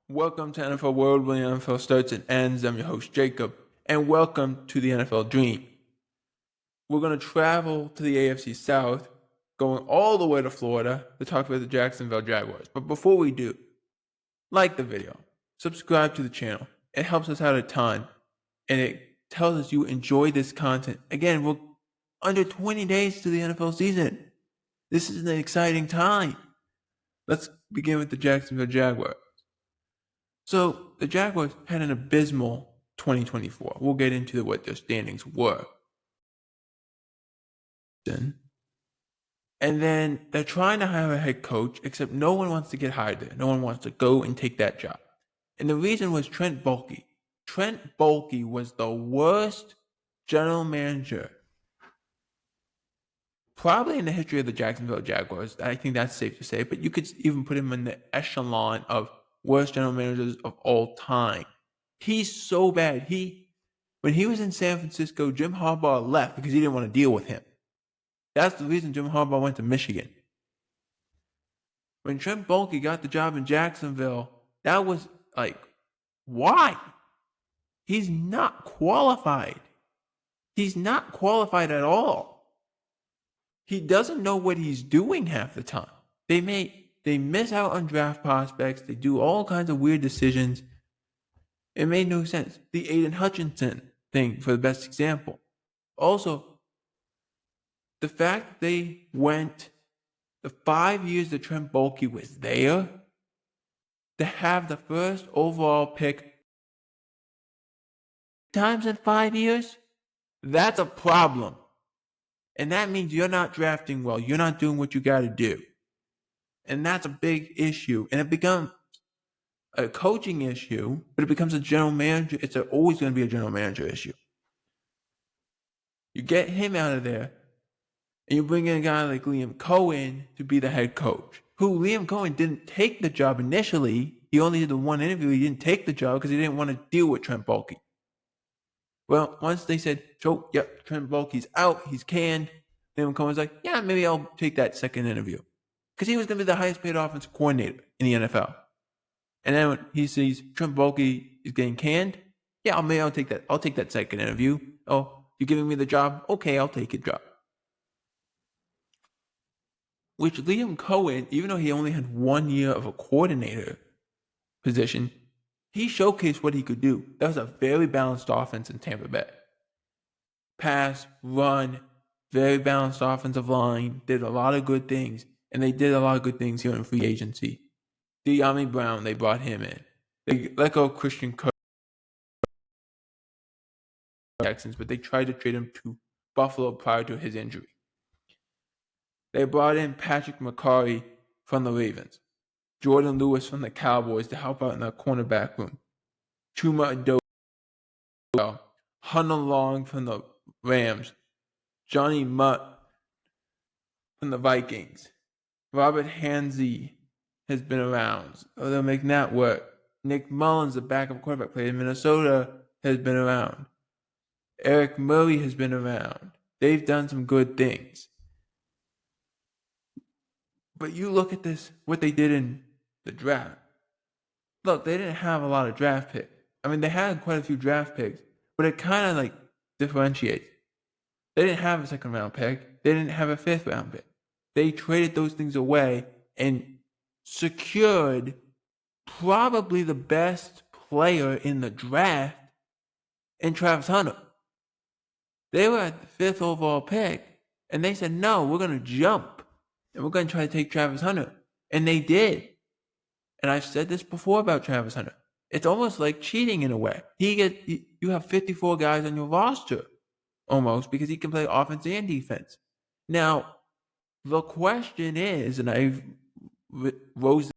Welcome to NFL World, where the NFL starts and ends. I'm your host, Jacob, and welcome to the NFL Dream. We're going to travel to the AFC South, going all the way to Florida to talk about the Jacksonville Jaguars. But before we do, like the video, subscribe to the channel. It helps us out a ton, and it tells us you enjoy this content. Again, we're under 20 days to the NFL season. This is an exciting time. Let's begin with the Jacksonville Jaguars. So the Jaguars had an abysmal 2024. We'll get into what their standings were. And then they're trying to hire a head coach, except no one wants to get hired there. No one wants to go and take that job. And the reason was Trent Baalke. Trent Baalke was the worst general manager probably in the history of the Jacksonville Jaguars. I think that's safe to say, but you could even put him in the echelon of worst general managers of all time. He's so bad. When he was in San Francisco, Jim Harbaugh left because he didn't want to deal with him. That's the reason Jim Harbaugh went to Michigan. When Trent Baalke got the job in Jacksonville, that was like, why? He's not qualified. He's not qualified at all. He doesn't know what he's doing half the time. They miss out on draft prospects. They do all kinds of weird decisions. It made no sense. The Aiden Hutchinson thing for the best example. Also, the fact that they went the 5 years that Trent Baalke was there to have the first overall pick times in 5 years, that's a problem. And that means you're not drafting well. You're not doing what you got to do. And that's a big issue. And it becomes a coaching issue, but it becomes a general manager. It's always going to be a general manager issue. You get him out of there, and you bring in a guy like Liam Cohen to be the head coach, who Liam Cohen didn't take the job initially. He only did the one interview. He didn't take the job because he didn't want to deal with Trent Baalke. Well, once they said, yep, Trent Baalke's out, he's canned, Liam Cohen's like, yeah, maybe I'll take that second interview. Because he was going to be the highest paid offensive coordinator in the NFL. And then when he sees Trent Baalke is getting canned, yeah, maybe I'll take that. I'll take that second interview. Oh, you're giving me the job? Okay, I'll take your job. Which Liam Cohen, even though he only had 1 year of a coordinator position, he showcased what he could do. That was a very balanced offense in Tampa Bay. Pass, run, very balanced offensive line, did a lot of good things. And they did a lot of good things here in free agency. De'Ami Brown, they brought him in. They let go of Christian Kirk, but they tried to trade him to Buffalo prior to his injury. They brought in Patrick McCarry from the Ravens, Jordan Lewis from the Cowboys to help out in the cornerback room, Chuma Adobe, Hunter Long from the Rams, Johnny Mutt from the Vikings, Robert Hansey has been around. Oh, they'll make that work. Nick Mullins, the backup quarterback player in Minnesota, has been around. Eric Murray has been around. They've done some good things. But you look at this, what they did in the draft. Look, they didn't have a lot of draft picks. I mean, they had quite a few draft picks, but it kind of like differentiates. They didn't have a second round pick. They didn't have a fifth round pick. They traded those things away and secured probably the best player in the draft in Travis Hunter. They were at the fifth overall pick, and they said, no, we're going to jump, and we're going to try to take Travis Hunter. And they did. And I've said this before about Travis Hunter. It's almost like cheating in a way. You have 54 guys on your roster, almost, because he can play offense and defense. Now, the question is, and I've rose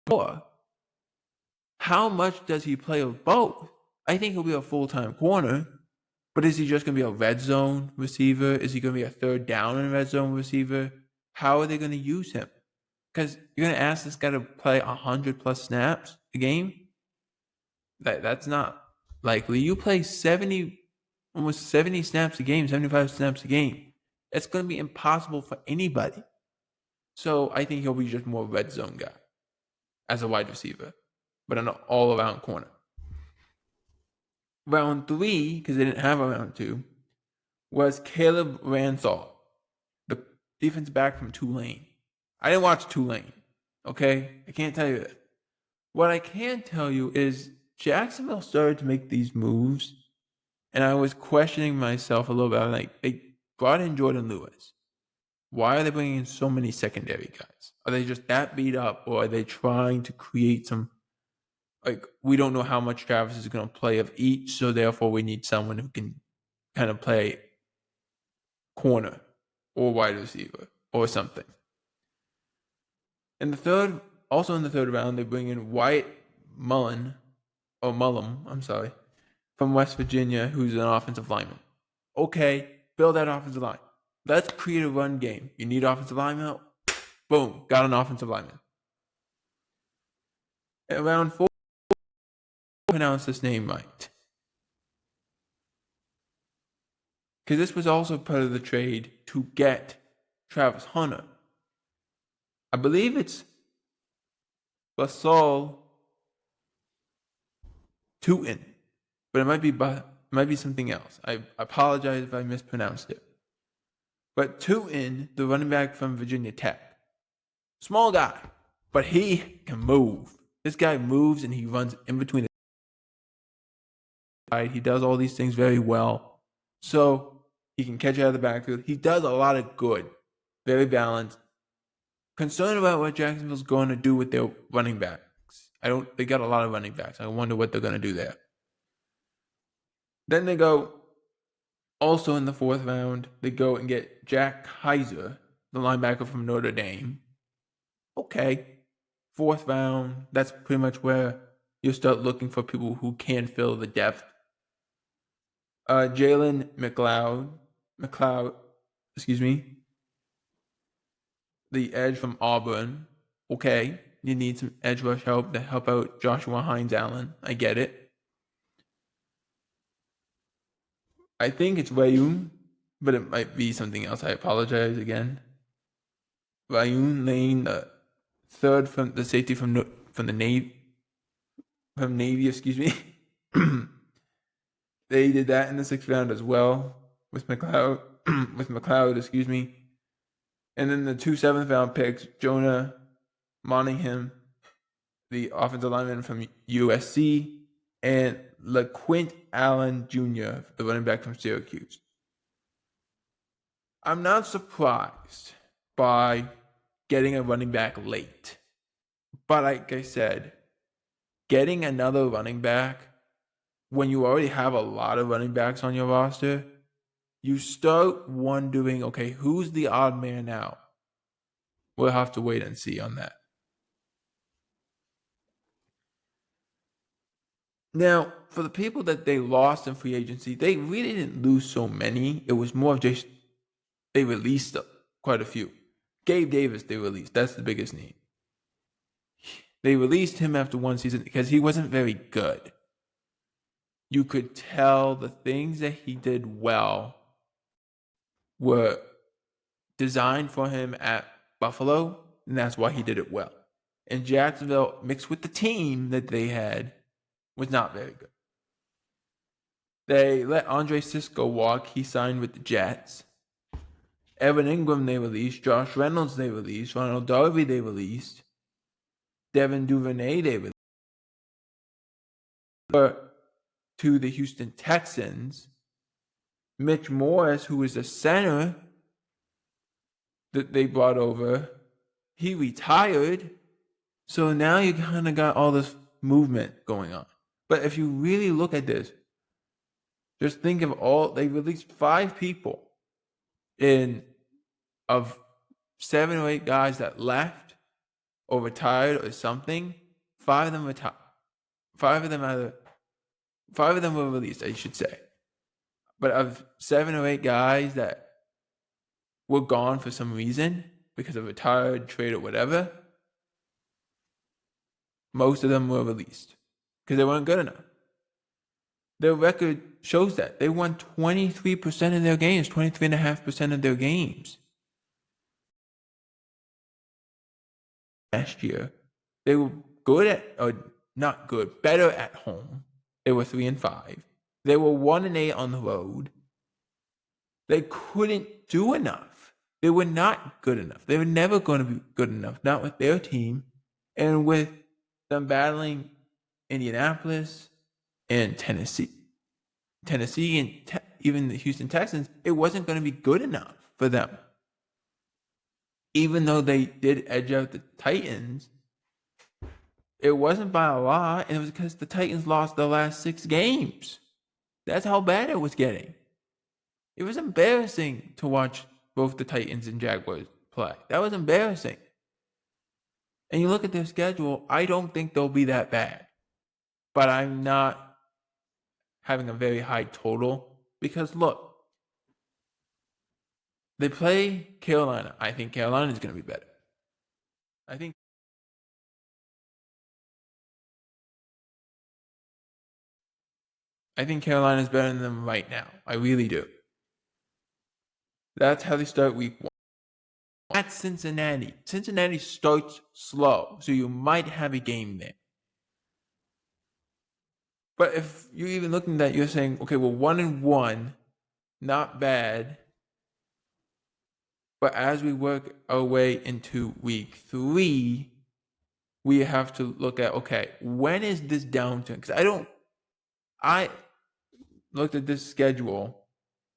before, how much does he play of both? I think he'll be a full-time corner, but is he just going to be a red zone receiver? Is he going to be a third down and red zone receiver? How are they going to use him? Because you're going to ask this guy to play 100-plus snaps a game? That's not likely. You play almost 70 snaps a game, 75 snaps a game. It's going to be impossible for anybody. So I think he'll be just more red zone guy as a wide receiver. but an all-around corner. Round 3, because they didn't have a round 2, was Caleb Ransall, the defense back from Tulane. I didn't watch Tulane, okay? I can't tell you that. What I can tell you is Jacksonville started to make these moves, and I was questioning myself a little bit. I'm like, they brought in Jordan Lewis. Why are they bringing in so many secondary guys? Are they just that beat up, or are they trying to create some, like, we don't know how much Travis is going to play of each, so therefore we need someone who can kind of play corner or wide receiver or something. In the third round, they bring in Wyatt Mullum, from West Virginia, who's an offensive lineman. Okay, build that offensive line. Let's create a run game. You need offensive lineman? Boom, got an offensive lineman. At round 4, pronounce this name right. Because this was also part of the trade to get Travis Hunter. I believe it's Basal Tutin, but it might be something else. I apologize if I mispronounced it. But Tutin, the running back from Virginia Tech, small guy, but he can move. This guy moves and he runs in between the. He does all these things very well. So he can catch out of the backfield. He does a lot of good. Very balanced. Concerned about what Jacksonville's going to do with their running backs. They got a lot of running backs. I wonder what they're going to do there. Then they go, also in the 4th round, they go and get Jack Kaiser, the linebacker from Notre Dame. Okay. 4th round, that's pretty much where you start looking for people who can fill the depth. Jalen McLeod, the edge from Auburn. Okay, you need some edge rush help to help out Joshua Hines-Allen. I get it. I think it's Rayun, but it might be something else. I apologize again. Rayun Lane, the third from the safety from the Navy. From Navy, They did that in the 6th round as well with McLeod. And then the 2 7th round picks, Jonah Monahan, the offensive lineman from USC, and LaQuint Allen Jr., the running back from Syracuse. I'm not surprised by getting a running back late. But like I said, getting another running back when you already have a lot of running backs on your roster, you start wondering, okay, who's the odd man out? We'll have to wait and see on that. Now, for the people that they lost in free agency, they really didn't lose so many. It was more of just they released quite a few. Gabe Davis, they released. That's the biggest name. They released him after 1 season because he wasn't very good. You could tell the things that he did well were designed for him at Buffalo, and that's why he did it well. And Jacksonville, mixed with the team that they had, was not very good. They let Andre Sisco walk. He signed with the Jets. Evan Ingram they released. Josh Reynolds they released. Ronald Darby they released. Devin Duvernay they released. To the Houston Texans. Mitch Morris, who was the center that they brought over, he retired. So now you kind of got all this movement going on. But if you really look at this, just think of they released 5 people of 7 or 8 guys that left or retired or something. 5 of them retired. 5 of them were released, I should say. But of 7 or 8 guys that were gone for some reason, because of retired, trade, or whatever, most of them were released because they weren't good enough. Their record shows that. They won 23% of their games, 23.5% of their games. Last year, they were good at, or not good, better at home. They were 3-5. They were 1-8 on the road. They couldn't do enough. They were not good enough. They were never going to be good enough, not with their team. And with them battling Indianapolis and Tennessee and even the Houston Texans, it wasn't going to be good enough for them. Even though they did edge out the Titans, it wasn't by a lot, and it was because the Titans lost the last 6 games. That's how bad it was getting. It was embarrassing to watch both the Titans and Jaguars play. That was embarrassing. And you look at their schedule, I don't think they'll be that bad. But I'm not having a very high total because, look, they play Carolina. I think Carolina is going to be better. I think Carolina is better than them right now. I really do. That's how they start week 1. At Cincinnati. Cincinnati starts slow, so you might have a game there. But if you're even looking at that, you're saying, okay, well, 1-1, not bad. But as we work our way into week 3, we have to look at, okay, when is this downturn? Because I looked at this schedule.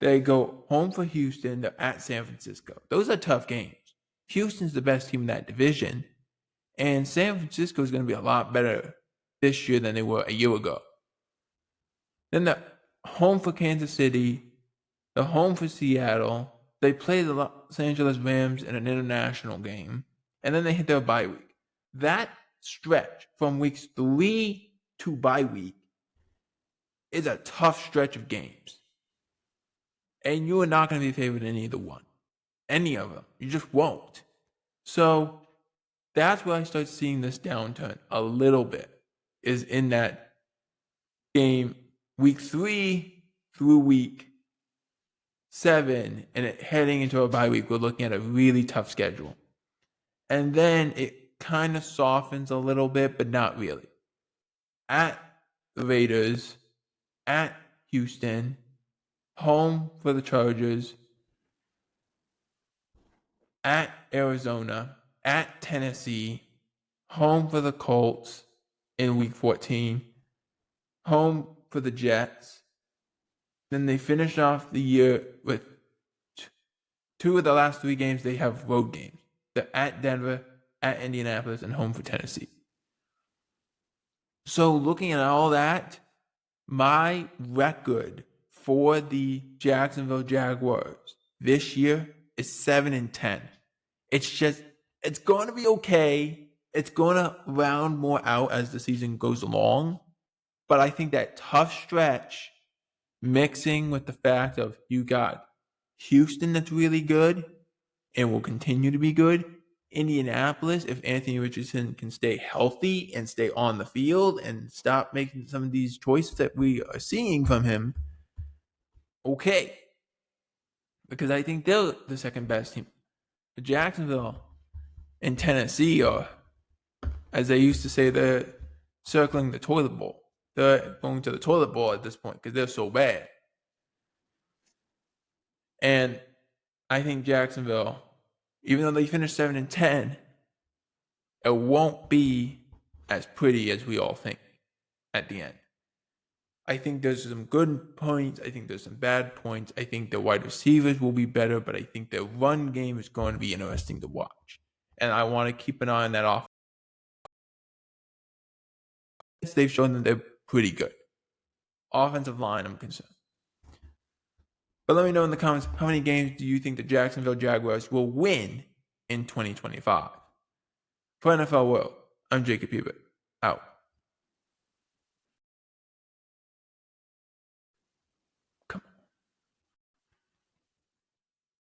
They go home for Houston, they're at San Francisco. Those are tough games. Houston's the best team in that division. And San Francisco is going to be a lot better this year than they were a year ago. Then they're home for Kansas City, they're home for Seattle. They play the Los Angeles Rams in an international game, and then they hit their bye week. That stretch from weeks 3 to bye week is a tough stretch of games. And you are not going to be favored in either one. Any of them. You just won't. So that's where I start seeing this downturn a little bit, is in that game week 3 through week 7, and heading into a bye week, we're looking at a really tough schedule. And then it kind of softens a little bit, but not really. At the Raiders, at Houston, home for the Chargers, at Arizona, at Tennessee, home for the Colts in week 14, home for the Jets. Then they finish off the year with 2 of the last 3 games. They have road games. They're at Denver, at Indianapolis, and home for Tennessee. So looking at all that, my record for the Jacksonville Jaguars this year is 7-10. It's going to be okay. It's going to round more out as the season goes along. But I think that tough stretch, mixing with the fact of you got Houston that's really good and will continue to be good. Indianapolis, if Anthony Richardson can stay healthy and stay on the field and stop making some of these choices that we are seeing from him, okay. Because I think they're the second best team. Jacksonville and Tennessee are, as they used to say, they're circling the toilet bowl. They're going to the toilet bowl at this point because they're so bad. And I think Jacksonville, even though they finished 7-10, it won't be as pretty as we all think at the end. I think there's some good points. I think there's some bad points. I think the wide receivers will be better, but I think the run game is going to be interesting to watch. And I want to keep an eye on that offense. They've shown that they're pretty good. Offensive line, I'm concerned. But let me know in the comments, how many games do you think the Jacksonville Jaguars will win in 2025? For NFL World, I'm Jacob Hubert. Out.